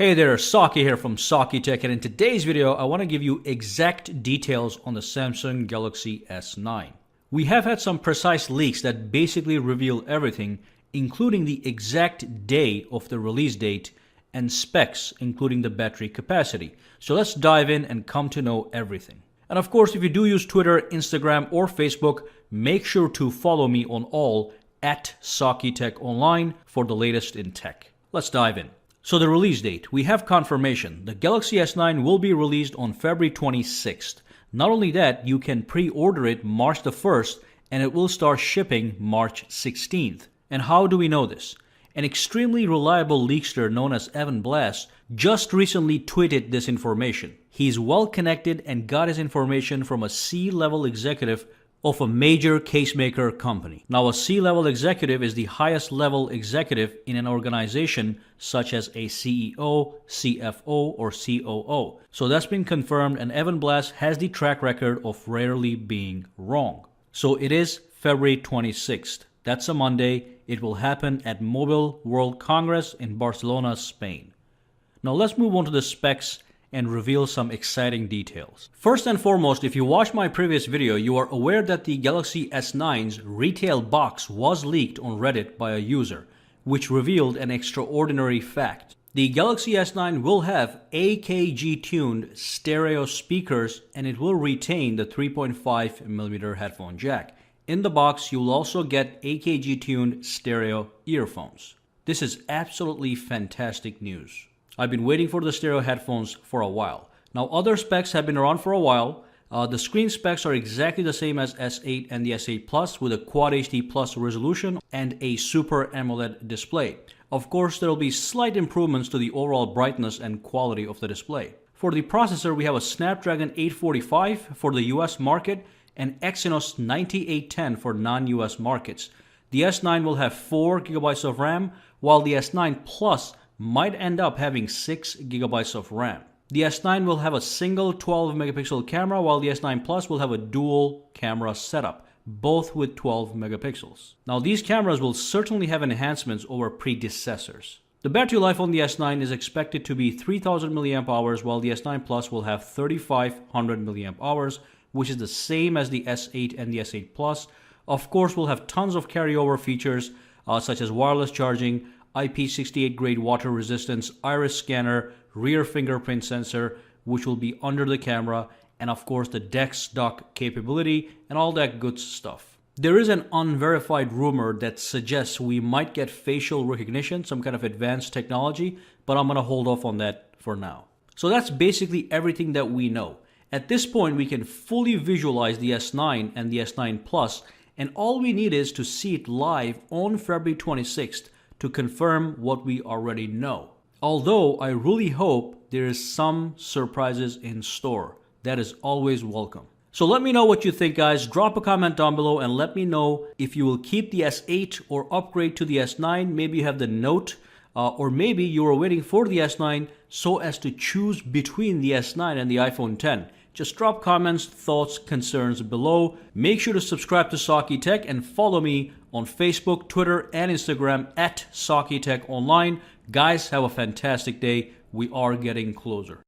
Hey there, Saki here from SAKITECH, and in today's video I want to give you exact details on the Samsung Galaxy S9. We have had some precise leaks that basically reveal everything, including the exact day of the release date and specs, including the battery capacity. So let's dive in and come to know everything. And of course, if you do use Twitter, Instagram, or Facebook, make sure to follow me on all at SAKITECH Online for the latest in tech. Let's dive in. So the release date, we have confirmation. The Galaxy S9 will be released on February 26th. Not only that, you can pre-order it March the 1st and it will start shipping March 16th. And how do we know this? An extremely reliable leakster known as Evan Blass just recently tweeted this information. He's well connected and got his information from a C-level executive of a major casemaker company. Now, a C-level executive is the highest level executive in an organization such as a CEO, CFO, or COO. So that's been confirmed, and Evan Blass has the track record of rarely being wrong. So it is February 26th. That's a Monday. It will happen at Mobile World Congress in Barcelona, Spain. Now let's move on to the specs and reveal some exciting details. First and foremost, if you watched my previous video, you are aware that the Galaxy S9's retail box was leaked on Reddit by a user, which revealed an extraordinary fact. The Galaxy S9 will have AKG-tuned stereo speakers and it will retain the 3.5mm headphone jack. In the box, you will also get AKG-tuned stereo earphones. This is absolutely fantastic news. I've been waiting for the stereo headphones for a while. Now, other specs have been around for a while. The screen specs are exactly the same as S8 and the S8 Plus with a Quad HD Plus resolution and a Super AMOLED display. Of course, there will be slight improvements to the overall brightness and quality of the display. For the processor, we have a Snapdragon 845 for the US market and Exynos 9810 for non-US markets. The S9 will have 4 GB of RAM, while the S9 Plus might end up having 6 GB of RAM. The S9 will have a single 12 megapixel camera, while the S9 Plus will have a dual camera setup, both with 12 megapixels. Now, these cameras will certainly have enhancements over predecessors. The battery life on the S9 is expected to be 3000 mAh, while the S9 Plus will have 3500 mAh, which is the same as the S8 and the S8 Plus. Of course, we'll have tons of carryover features such as wireless charging, IP68 grade water resistance, iris scanner, rear fingerprint sensor, which will be under the camera, and of course the DeX dock capability and all that good stuff. There is an unverified rumor that suggests we might get facial recognition, some kind of advanced technology, but I'm going to hold off on that for now. So that's basically everything that we know. At this point, we can fully visualize the S9 and the S9 Plus, and all we need is to see it live on February 26th to confirm what we already know. Although I really hope there is some surprises in store. That is always welcome. So let me know what you think, guys. Drop a comment down below and let me know if you will keep the S8 or upgrade to the S9. Maybe you have the Note, or maybe you are waiting for the S9 so as to choose between the S9 and the iPhone X. Just drop comments, thoughts, concerns below. Make sure to subscribe to SAKITECH and follow me on Facebook, Twitter, and Instagram at SAKITECH Online. Guys, have a fantastic day. We are getting closer.